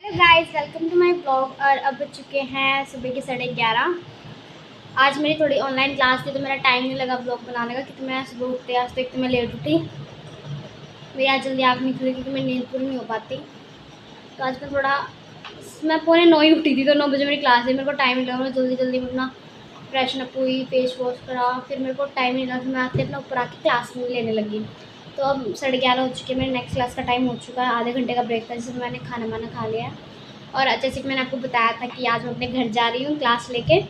Guys welcome to my blog. और अब बज चुके हैं सुबह के 11:30। आज मेरी थोड़ी ऑनलाइन क्लास थी तो मेरा टाइम नहीं लगा ब्लॉग बनाने का, क्योंकि मैं सुबह उठते आज तो एक तो मैं लेट उठी। मेरी आज जल्दी आँख नहीं खुली क्योंकि मेरी नींद पूरी नहीं हो पाती। तो आज मैं 8:45 ही उठी थी, तो 9 बजे मेरी क्लास थी। मेरे को टाइम नहीं लगा, मैं जल्दी जल्दी अपना फ्रेशन अप हुई, फेस वॉश करा, फिर मेरे को टाइम नहीं लगा। फिर मैं आते अपना ऊपर आके क्लास में लेने लगी। तो अब 11:30 हो चुके हैं, मेरे नेक्स्ट क्लास का टाइम हो चुका है। आधे घंटे का ब्रेक था जिसमें मैंने खाना वाना खा लिया है। और जैसे कि मैंने आपको बताया था कि आज मैं अपने घर जा रही हूँ क्लास लेके।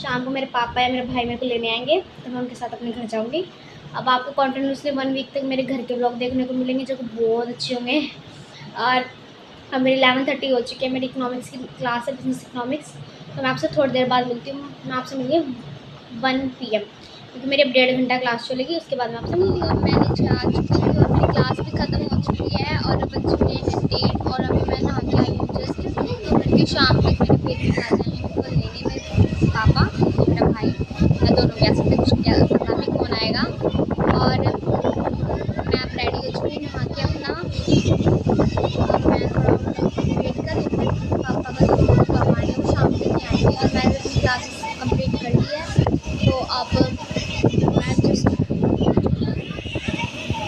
शाम को मेरे पापा या मेरे भाई मेरे को लेने आएंगे, तो मैं उनके साथ अपने घर जाऊँगी। अब आपको कंटिन्यूसली 1 वीक तक मेरे घर के ब्लॉग देखने को मिलेंगे, जो कि बहुत अच्छे होंगे। और अब मेरी 11:30 हो चुकी है, मेरी इकोनॉमिक्स की क्लास है, बिजनेस इकोनॉमिक्स। तो मैं आपसे थोड़ी देर बाद मिलती हूँ। मैं आपसे मिलूँगी 1 PM, क्योंकि मेरी अब 1.5 घंटा क्लास चलेगी, उसके बाद मैं आपसे मिलती हूँ। मैंने जा चुकी हूँ, अपनी क्लास भी ख़त्म हो चुकी है और बज चुके हैं 8। और अभी मैं नहा के आई हूँ जस्ट। तो फिर शाम तक मेरे पेरेंट्स आ जाएंगे मेरे को लेने, मेरे पापा और मेरा भाई। मैं दोनों कह सकते कुछ क्या पता नहीं कौन आएगा। और मैं अब रेडी हो चुकी हूँ नहा के अपना। और मैं थोड़ा वेट कर रही हूँ, पापा का कब आएंगे, वो शाम तक नहीं आएंगे। और मैंने अपनी क्लासेस कंप्लीट कर ली है। तो अब मैं जस्ट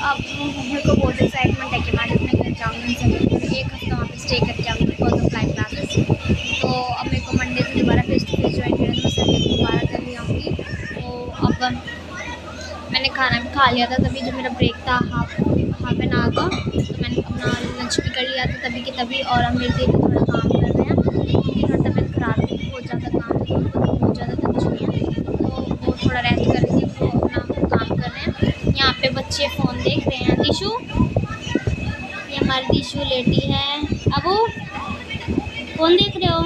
अब मेरे को बहुत एक्साइटमेंट है कि मैं अपने घर जाऊँगी, उनसे एक हफ्ता वहाँ पे स्टे करके आऊँगी बिकॉज ऑफ लाइव क्लासेस। तो अब मेरे को मंडे से दोबारा फेस टू फेस ज्वाइन करना, तो मैं संडे को दोबारा कर ही आऊँगी। तो अब मैंने खाना भी खा लिया था, तभी जो मेरा ब्रेक था हाफ एन आवर का, तो मैंने अपना लंच भी कर लिया था तभी के तभी। और अब मेरे लिए थोड़ा काम कर रहे हैं क्योंकि थोड़ा तबीयत खराब थी, बहुत ज़्यादा काम था, बहुत ज़्यादा थक चुकी हैं। तो वो थोड़ा रेस्ट कर रही थी, तो अपना काम कर रहे हैं। यहाँ पे बच्चे फ़ोन देख रहे हैं। दिशु, ये हमारी दिशु लेटी है। अबू फ़ोन देख रहे हो,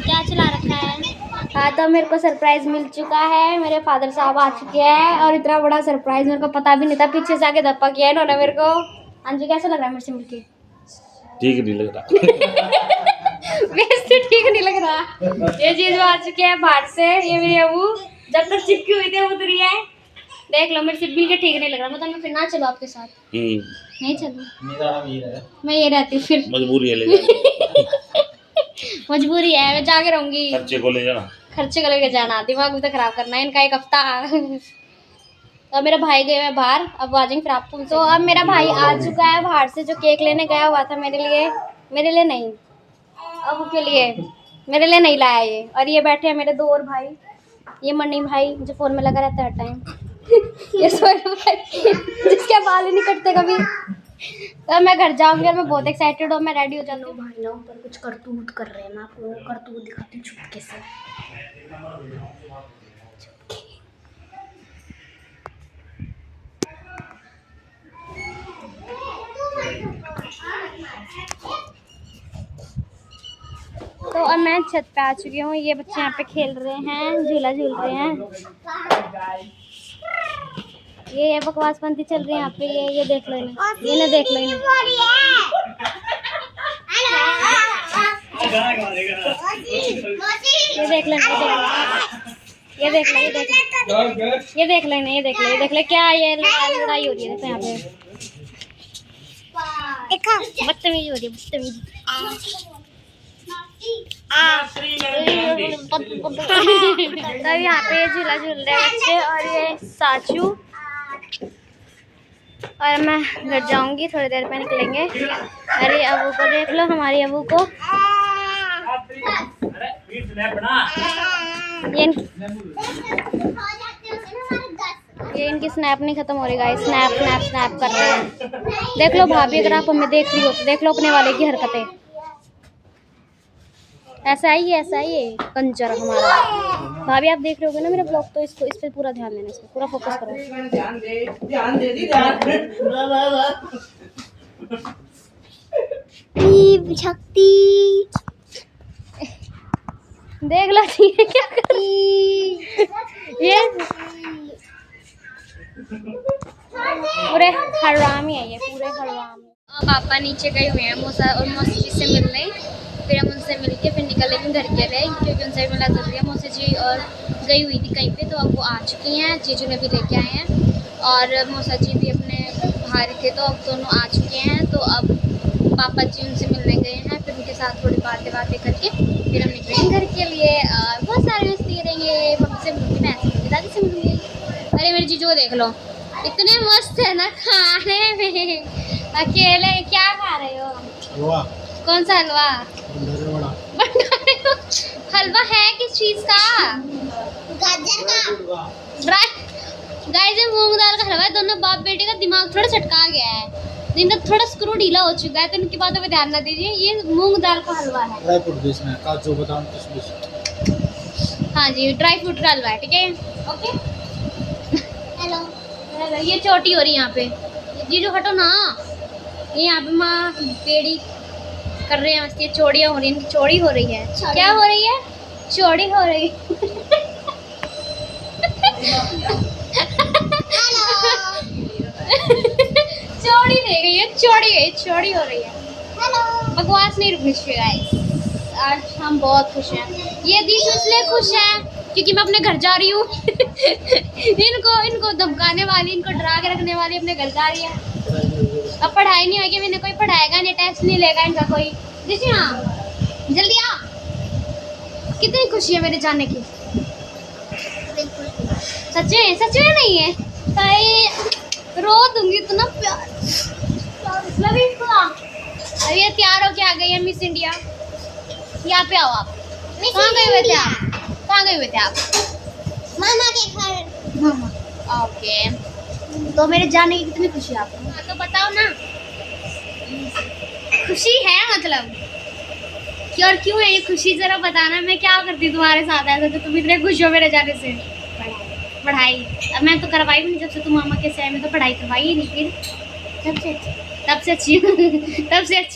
क्या चला रखा है? हाँ, तो मेरे को सरप्राइज़ मिल चुका है, मेरे फादर साहब आ चुके हैं। और इतना बड़ा सरप्राइज़ मेरे को पता भी नहीं था, पीछे से आके धप्पा किया है इन्होंने मेरे को। हाँ जी, कैसा लग रहा है मेरे से मिलके? ठीक नहीं लग रहा। वैसे ठीक नहीं लग रहा। ये चीज आ चुके हैं बाहर से, ये मेरी अबू जब तक चिपकी हुई थी उतरी है। देख लो मेरे से बिल्कुल ठीक नहीं लग रहा। मतलब मैं फिर ना चलो आपके साथ? नहीं चलो, मैं ये रहती हूँ फिर। मजबूरी है ले मजबूरी है, मैं जाके रहूंगी। खर्चे को ले जाना, खर्चे को लेके जाना, दिमाग भी तो खराब करना है इनका एक हफ्ता। तो मेरा भाई गए हैं बाहर, अब आ जाएंगे फिर आपको। तो अब मेरा भाई आ चुका है बाहर से, जो केक लेने गया हुआ था मेरे लिए नहीं, अब के लिए मेरे लिए नहीं लाया ये। और ये बैठे हैं मेरे 2 और भाई, ये मनी भाई जो फोन में लगा रहता है हर टाइम। ये सोहेल भाई जिसके बाल ही नहीं कटते कभी। तो मैं घर जाऊंगी और मैं बहुत एक्साइटेड हूँ। मैं रेडी हो जाती हूँ। भाई ना ऊपर कुछ करतूत कर रहे हैं, मैं आपको करतूत दिखाती हूँ चुपके से। तो अब मैं छत पे आ चुकी हूँ। ये बच्चे यहाँ पे खेल रहे हैं, झूला झूल रहे हैं। ये बकवासपंती चल रही है यहाँ पे। ये देख लो इन्हें, इन्हें देख लो इन्हें। ये देख लो, ये देख लो, ये देख लो, ये देख लो इन्हें, ये देख लो, ये देख लो क्या ये लड़ाई हो रही है। देखो यहाँ पे बदतमीजी हो रही है, बदतमीजी। तब यहाँ पे झूला झूल रहे हैं बच्चे और ये साचू। और मैं घर जाऊंगी, थोड़ी देर में निकलेंगे। अरे अबू को देख लो, हमारी अबू को। ये इनकी स्नैप नहीं खत्म हो रही गाइस, स्नैप स्नैप स्नैप कर रहे हैं। देख लो भाभी, अगर आप हमें देख रही हो तो देख लो अपने वाले की हरकतें। ऐसा ही है कंजर हमारा। भाभी आप देख रहे होगे ना मेरे ब्लॉग, तो इस पे पूरा ध्यान देना, इस पे पूरा फोकस करो। शक्ति देख लो क्या कर ये पूरे हरामी है, ये पूरे हरामी। पापा नीचे गए हुए हैं मौसा और मौसी जी से मिलने। फिर हम उनसे मिल के फिर निकलेंगे घर के लिए, क्योंकि उनसे मिला जरूरी है। मौसी जी और गई हुई थी कहीं पे, तो अब वो आ चुकी हैं। जीजू ने भी लेके आए हैं और मौसा जी भी अपने बाहर थे, तो अब दोनों आ चुके हैं। तो अब पापा जी उनसे मिलने गए हैं। के साथ थोड़ी बातें करके फिर हम निकलेंगे घर के लिए। बहुत सारे मस्ती करेंगे, मम्मी से मिलूंगी, मैं ऐसे मिलूंगी, दादी से मिलूंगी। अरे मेरी जीजू को देख लो, इतने मस्त है ना खाने में। अकेले क्या खा रहे हो? हलवा। कौन सा हलवा? हलवा है किस चीज का? गाजर का। गाइस ये मूंग दाल का हलवा है। दोनों बाप बेटे का दिमाग थोड़ा चटका गया है, इनका थोड़ा स्क्रू ढीला हो चुका है, तो इनकी बातों पे ध्यान न दीजिए। ये मूंग दाल का हलवा है। ड्राई फ्रूट भी इसमें, काजू बादाम किशमिश। हाँ जी, ड्राई फ्रूट का हलवा है, ठीक है। Okay hello. ये चोटी हो रही है यहाँ पे, ये जो हटो ना, ये यहाँ पे माँ पेड़ी कर रहे हैं मस्ती, चौड़ियाँ हो रही है, इनकी चौड़ी हो रही है। क्या हो रही है? चौड़ी हो रही है। चौड़ी नहीं गई है, चौड़ी हो रही है। बकवास नहीं रुकनी चाहिए गाइस। आज हम बहुत खुश हैं। ये दीश इसलिए खुश है क्योंकि मैं अपने घर जा रही हूँ। इनको धमकाने वाली, इनको डरा के रखने वाली अपने घर जा रही है। अब पढ़ाई नहीं होगी, मैंने कोई पढ़ाएगा नहीं, टेस्ट नहीं लेगा इनका कोई। जी हाँ, जल्दी आ। कितनी खुशी है मेरे जाने की। सच में नहीं है ताई, रो दूंगी इतना प्यार। अभी ये तैयार होके आ गई है मिस इंडिया। यहाँ पे आओ आप। कहाँ गए हुए थे आप? कहाँ गए हुए थे आप? मामा के घर। मामा, ओके। तो मेरे जाने की कितनी खुशी है आपको? हाँ तो बताओ ना। खुशी है मतलब और क्यों है ये खुशी, जरा बताना। मैं क्या करती तुम्हारे साथ ऐसा तो तुम इतने खुश हो मेरे जाने से? पढ़ाई। अब मैं तो करवाई भी नहीं, जब से तुम मामा के से में तो पढ़ाई करवाई ही नहीं। फिर तब से अच्छी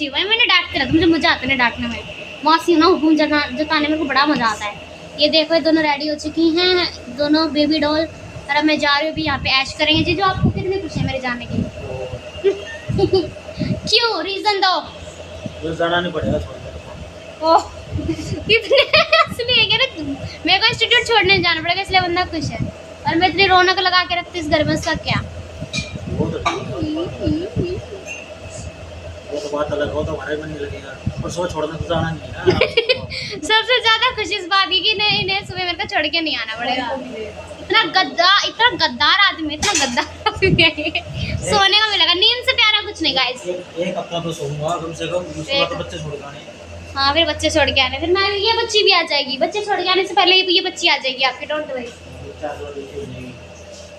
हुआ है। मैंने डांटते रहता, मुझे मजा आता है डांटने में। मौसी ना हुकुम जताने में को बड़ा मजा आता है। ये देखो ये दोनों रेडी हो चुकी हैं, दोनों बेबी डॉल। और अब मैं जा रही हूँ, भी यहाँ पे ऐश करेंगे। जी जो आपको कितनी खुशी है मेरे जाने की? क्यों, रीजन दो। जाना नहीं पड़ेगा थोड़ा। ओह कितने असली है क्या ना। मेरे को इंस्टीट्यूट छोड़ने जाना पड़ेगा, इसलिए बंदा खुश है। और मैं इतनी रौनक लगा के रखती इस घर में, उसका क्या। वो तो बात अलग हो, तो हमारा मन नहीं लगेगा, और सो छोड़ना तो जाना नहीं है ना। सबसे ज्यादा खुशी इस बात की कि इन्हें सुबह मेरे को छोड़ के नहीं आना पड़ेगा। इतना गद्दार आदमी, इतना गद्दार आदमी है। सोने का मिलेगा, नींद से प्यारा कुछ नहीं गाइस। एक हफ्ता तो सोऊंगा कम से कम, उसके बाद तो बच्चे छोड़ के आने। हाँ फिर बच्चे छोड़ के आने, फिर मैं ये बच्ची भी आ जाएगी। बच्चे छोड़ के आने से पहले ये बच्ची आ जाएगी आपकी। Don't worry.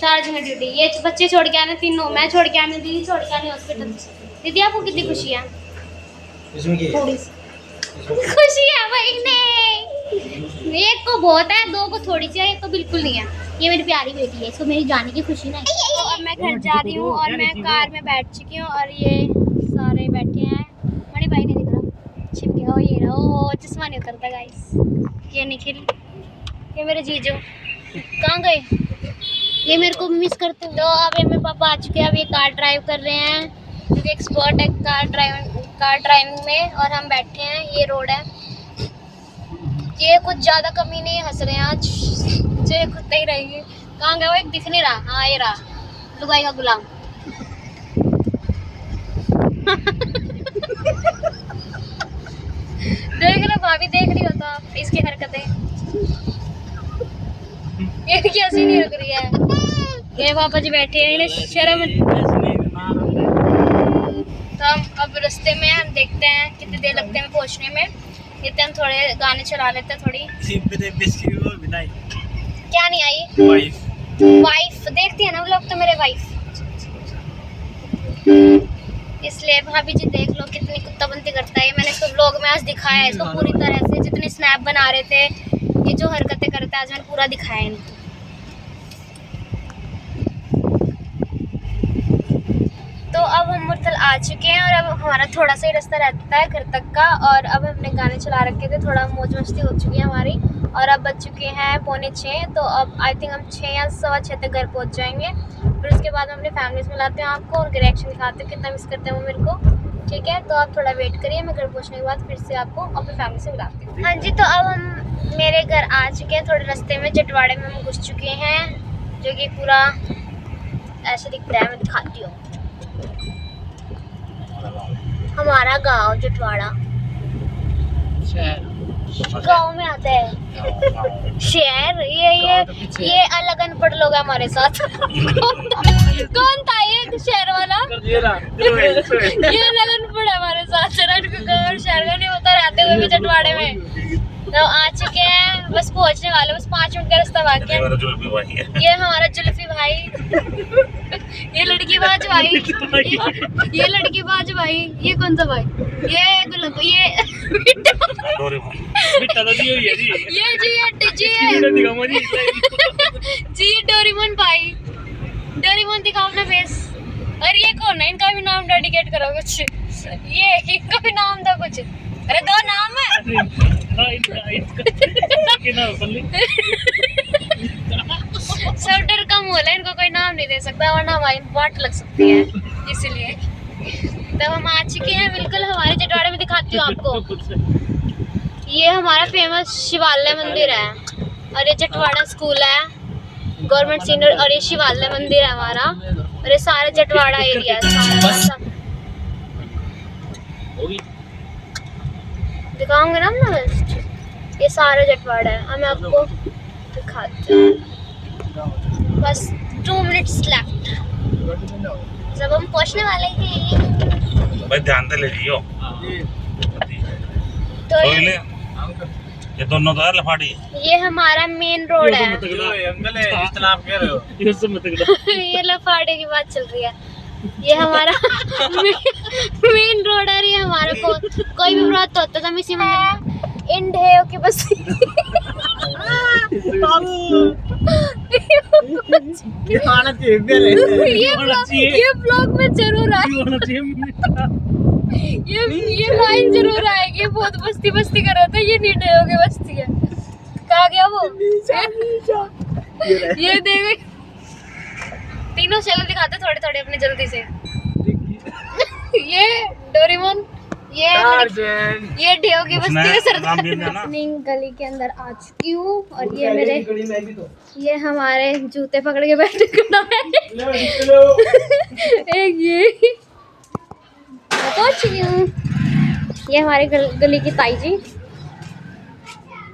4 जगह ड्यूटी, ये बच्चे छोड़ के आने तीनों, मैं छोड़ के आने, दीदी छोड़ के आने हॉस्पिटल। दीदी आपको कितनी खुशी है? थोड़ी खुशी है भाई। नहीं, एक को बहुत है, 2 को थोड़ी सी है, एक को बिल्कुल नहीं है। ये मेरी प्यारी बेटी है, इसको मेरी जाने की खुशी नहीं। तो अब मैं घर जा रही हूँ और मैं कार में बैठ चुकी हूँ और ये सारे बैठे हैं। बड़े भाई नहीं दिख रहा, छिप गया। ये रहा, चश्मा नहीं उतरता गाइस। ये निखिल, ये मेरे जीजू कहाँ गए? ये मेरे को मिस करते हैं। तो अब मेरे पापा आ चुके हैं। अब ये कार ड्राइव कर रहे हैं क्योंकि एक्सपर्ट है कार ड्राइविंग में। और हम बैठे हैं, ये रोड है। ये कुछ ज़्यादा कमी नहीं, हंस रहे हैं आज। मुझे खुद ही रहेंगे। कहाँ गया वो? एक दिख नहीं रहा। हाँ ये रहा, लुगाई का गुलाम। देख लो भाभी, देख रही हो तो आप इसकी हरकतें। ये कैसी नहीं रुक रही है। ये पापा जी बैठे हैं, इन्हें शर्म। तो हम अब रास्ते में हम देखते हैं कितनी देर लगते हैं पहुंचने में। इतने हम थोड़े गाने चला लेते हैं। थोड़ी क्या नहीं आई? वाइफ देखती है ना लोग तो मेरे वाइफ, इसलिए भाभी जी देख लो कितनी कुत्ताबंदी करता है। मैंने इसको व्लॉग में आज दिखाया है, इसको पूरी तरह से। जितने स्नैप बना रहे थे, ये जो हरकतें करता है, आज मैंने पूरा दिखाया है इनको। तो अब हम मुरथल आ चुके हैं और अब हमारा थोड़ा सा ही रास्ता रहता है घर तक का। और अब हमने गाने चला रखे थे, थोड़ा मौज मस्ती हो चुकी है हमारी। और अब बज चुके हैं 5:45। तो अब आई थिंक हम 6 या 6:15 तक घर पहुंच जाएंगे। फिर उसके बाद हम अपने फैमिली से मिलाते हैं आपको, उनके रिएक्शन दिखाते हैं कितना मिस करते हैं वो मेरे को। ठीक है, तो आप थोड़ा वेट करिए, मैं घर पहुँचने के बाद फिर से आपको अपनी फैमिली से मिलाती हूँ। हाँ जी, तो अब हम मेरे घर आ चुके हैं। थोड़े रास्ते में जटवाड़े में हम घुस चुके हैं, जो कि पूरा ऐसे दिखता है। मैं दिखाती हूँ हमारा गांव जटवाड़ा। गाँव में आता है शहर। ये अलग अनपढ़ लोग हैं हमारे साथ। कौन था ये शहर वाला? ये अलग अनपढ़ है हमारे साथ। शहर का नहीं होता, रहते हुए भी जटवाड़े में। तो आ चुके हैं, बस पहुंचने वाले, बस 5 मिनट का रास्ता बाकी है। ये हमारा जुल्फी भाई, ये लड़की बाज भाई, ये लड़की बाज भाई, ये कौन सा भाई? ये डोरेमोन भाई, डोरेमोन दिखाओ अपना फेस। और ये कौन है? इनका भी नाम डेडिकेट करो कुछ। ये इनका भी नाम था कुछ। अरे 2 नाम है। सब डर कम हो रहा है, इनको कोई नाम नहीं दे सकता वरना हमारी वाट लग सकती है, इसलिए। तो हम आ चुके हैं बिल्कुल हमारे जटवाड़े में। दिखाती हूँ आपको। ये हमारा फेमस शिवालय मंदिर है और ये जटवाड़ा स्कूल है, गवर्नमेंट सीनियर। और ये शिवालय मंदिर है हमारा, और ये सारा जटवाड़ा एरिया है। दिखाऊंगे ना मैं, ये सारा जटवाड़ा है। मैं आपको दिखाती हूँ। बस 2 मिनट्स लेफ्ट, जब हम पहुंचने वाले हैं। भाई ध्यान से ले लियो। तो ये दोनों तो लफाड़ी। ये हमारा मेन रोड है। ये लफाड़े की बात चल रही है। ये हमारा मेन रोड है। ये हमारा कोई भी व्रत होता था इसी मंदिर। इन ढेयों के बस ये ब्लॉग में जरूर आए, ये लाइन जरूर आएगी। बहुत बस्ती बस्ती कर रहा था, ये नीड ढेयों की बस्ती है। कहा गया वो? ये देखो, तीनों शक्ल दिखाते थोड़े थोड़े अपने जल्दी से। ये डोरेमोन, ये ढेयों की बस्ती में सरदार गली के अंदर आ चुकी हूँ। और ये मेरे, ये हमारे जूते पकड़ के बैठे खड़ा है। एक ये पहुंच चुकी हूँ। ये हमारे गली की ताई जी,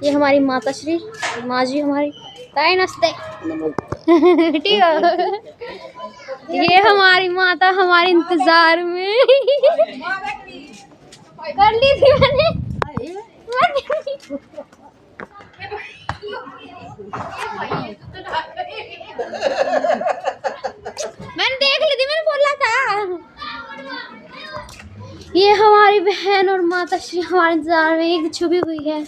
ये हमारी माता श्री, माँ जी हमारी। ताई नमस्ते। ठीक है, ये हमारी माता हमारे इंतजार में। कर ली थी मैंने। मैंने देख ली थी, मैंने बोला था। ये हमारी बहन और माता श्री हमारे इंतजार में एक छुपी हुई है।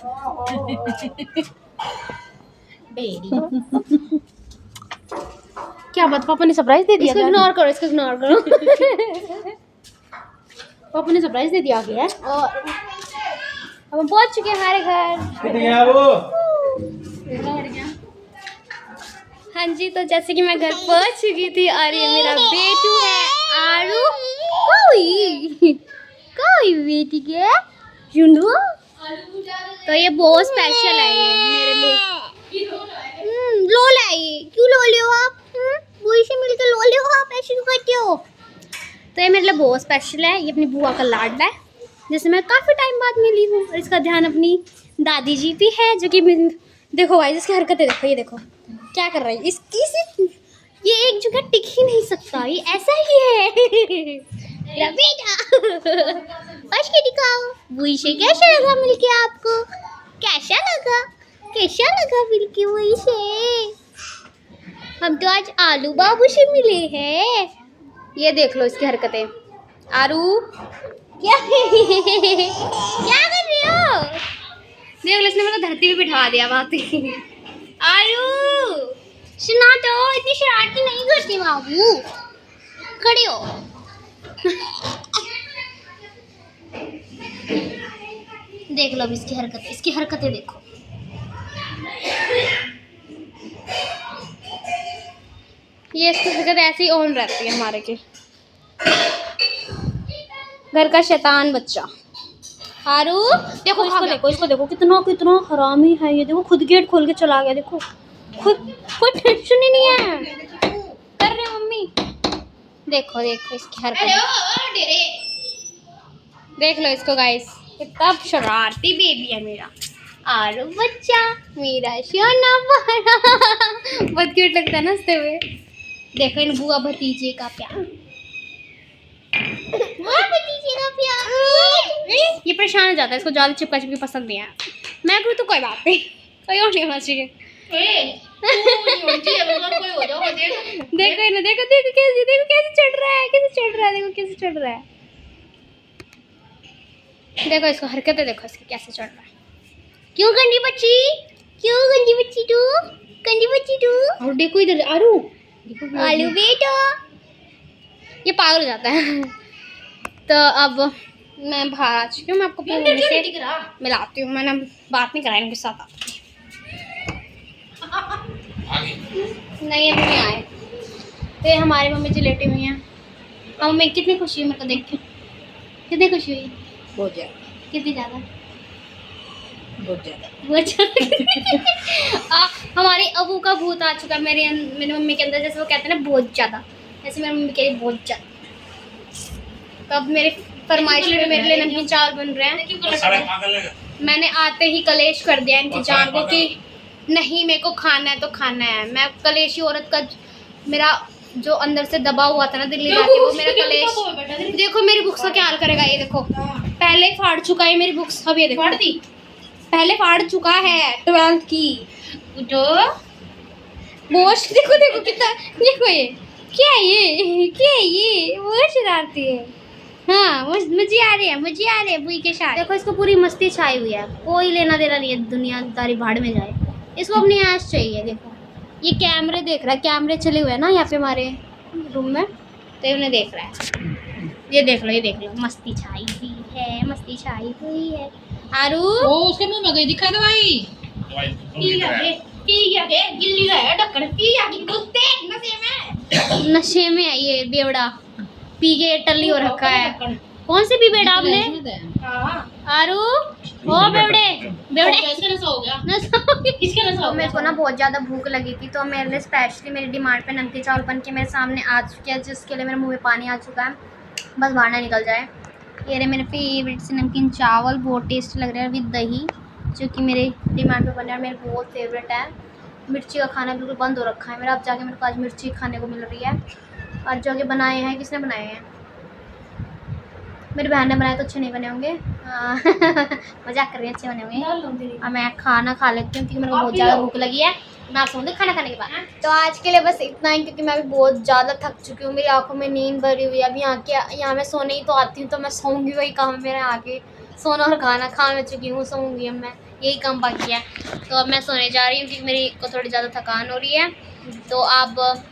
क्या बात, पापा ने सरप्राइज दे दिया? इसको इग्नोर करो, इसको इग्नोर करो। पापा ने सरप्राइज दे दिया गया। और अब हम पहुंच चुके हैं हमारे घर। हाँ जी, तो जैसे कि मैं घर पहुंच चुकी थी और ये मेरा बेटू है आरू। कोई बेटी के झुंडू। तो ये बहुत स्पेशल है ये मेरे लिए। लोल है ये। क्यों लो ले हो आप? बुई से मिलकर लो ले हो आप, ऐसे क्यों करते हो? तो ये मेरे लिए बहुत स्पेशल है। ये अपनी बुआ का लाडला है जिससे मैं काफ़ी टाइम बाद मिली हूँ। और इसका ध्यान अपनी दादी जी भी है, जो कि देखो भाई इसकी हरकतें देखो। ये देखो क्या कर रही है इसकी। ये एक जगह टिक ही नहीं सकता, ये ऐसा ही है। मेरा बेटा बस के दिखाओ। बुई से कैसा लगा मिलके आपको? कैसा लगा? कैसा लगा मिलके बुई से? हम तो आज आलू बाबू से मिले हैं। ये देख लो इसकी हरकतें। आरू क्या क्या कर रही हो? देख लो, इसने मेरे को धरती पे बिठा दिया बात। आरू सुना तो, इतनी शरारती नहीं करती बाबू। खड़े हो। देख लो अब इसकी हरकतें देखो। ये इसकी हरकत ऐसे ही ऑन रहती है हमारे के घर का शैतान बच्चा। आरू देखो, इसको देखो कितना हरामी है ये। देखो खुद गेट खोल के चला गया। देखो खुद कोई टेंशन ही नहीं है। कर रहे मम्मी। देखो इसकी हरकत। देख लो इसको गाइस। कितना शरारती बेबी है मेरा आरू बच्चा, मेरा सोना बड़ा। बहुत क्यूट लगता है ना हंसते हुए। देखो इन बुआ भतीजे का प्यार, बुआ भतीजे का प्यार। ये परेशान हो जाता है, इसको ज्यादा चिपका चिपकी पसंद नहीं है। मैं करूँ तो कोई बात नहीं, कोई और नहीं होना चाहिए। देखो इन्हें, देखो देखो कैसे चढ़ रहा है, कैसे चढ़ रहा है, देखो कैसे चढ़ रहा है। देखो इसको हरकतें देखो इसकी कैसे चढ़ रहा है। क्यों गंदी बच्ची, क्यों गंदी बच्ची तू, गंदी बच्ची तू। और देखो इधर आरू, आलू बेटा, ये पागल हो जाता है। तो अब मैं बाहर आ चुकी हूँ, मैं आपको अपनी मम्मी से मिलाती हूँ। मैंने बात नहीं कराई इनके साथ। नहीं अभी नहीं आए, तो हमारी मम्मी जी लेटी हुई हैं। अब मम्मी कितनी खुशी हुई मेरे को देख के, कितनी खुशी हुई, बहुत ज़्यादा, कितनी ज़्यादा, बहुत ज़्यादा। बहुत ज़्यादा। हमारी अबू का भूत आ चुका है मेरी मम्मी के अंदर, जैसे वो कहते हैं ना बहुत ज़्यादा, ऐसे मेरी मम्मी कह रही बहुत ज़्यादा। तो अब मेरे फरमाइश में मेरे लिए नमकीन चावल बन रहे हैं। मैंने आते ही कलेश कर दिया इनकी जान को कि नहीं मेरे को खाना है तो खाना है। मैं कलेशी औरत का, मेरा जो अंदर से दबा हुआ था ना दिल्ली जाके, वो मेरा कलेश। देखो मेरी बुक्स का क्या हाल करेगा ये, देखो पहले ही फाड़ चुका है मेरी बुक्स। अब ये देखो, फाड़ दी, पहले फाड़ चुका है 12th की। तो वॉश देखो देखो कितना, देखो ये क्या है, ये वो शरारती है। हाँ मुझे आ रही है, मुझे आ रही है बुई के साथ। देखो इसको पूरी मस्ती छाई हुई है, कोई लेना देना नहीं है, दुनियादारी भाड़ में जाए, इसको अपनी ऐश चाहिए। देखो ये कैमरे देख रहा है, कैमरे चले हुए हैं ना यहाँ पे हमारे रूम में, तो उन्हें देख रहा है। ये देख लो मस्ती छाई हुई है, मस्ती छाई हुई है। आरू ओ उसके मुंह में गई, दिखा दवाई। नशे में है ये बेवड़ा, पी के टल्ली हो रखा है। कौन से भी बेड़ा आपने? आरू ओ बेवड़े इसका नशा हो गया, इसका नशा हो मेरे को ना बहुत ज़्यादा भूख लगी थी, तो मेरे लिए स्पेशली मेरी डिमांड पे नमकीन चावल बन के मेरे सामने आ चुके हैं, जिसके लिए मेरे मुंह में पानी आ चुका है, बस बाहर ना निकल जाए। ये रहे मेरे फेवरेट से नमकीन चावल, बहुत टेस्ट लग रहा है विद दही, जो कि मेरे डिमांड पे बना है, मेरे बहुत फेवरेट है। मिर्ची का खाना बिल्कुल बंद हो रखा है मेरा, अब जाके मेरे को आज मिर्ची खाने को मिल रही है। और जो कि बनाए हैं, किसने बनाए हैं? मेरी बहन ने बनाए, तो अच्छे नहीं बने होंगे। मजाक कर रही है, अच्छे बने होंगे। अब मैं खाना खा लेती हूँ क्योंकि मेरे को बहुत ज़्यादा भूख लगी है। मैं आप सोऊंगी खाना खाने के बाद। तो आज के लिए बस इतना ही, क्योंकि मैं अभी बहुत ज़्यादा थक चुकी हूँ, मेरी आंखों में नींद भरी हुई है। अभी यहाँ मैं सोने ही तो आती हूँ, तो मैं सोऊंगी, वही काम है मेरा आगे, सोना और खाना। खा मैं चुकी हूँ, सोऊंगी अब मैं, यही काम बाकी है। तो अब मैं सोने जा रही हूँ क्योंकि मेरी को थोड़ी ज़्यादा थकान हो रही है। तो अब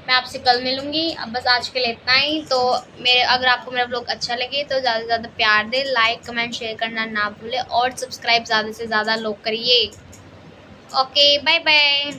मैं आपसे कल मिलूँगी। अब बस आज के लिए इतना ही। तो अगर आपको मेरा ब्लॉग अच्छा लगे तो ज़्यादा से ज़्यादा प्यार दे, लाइक कमेंट शेयर करना ना भूलें, और सब्सक्राइब ज़्यादा से ज़्यादा लोग करिए। Okay bye bye.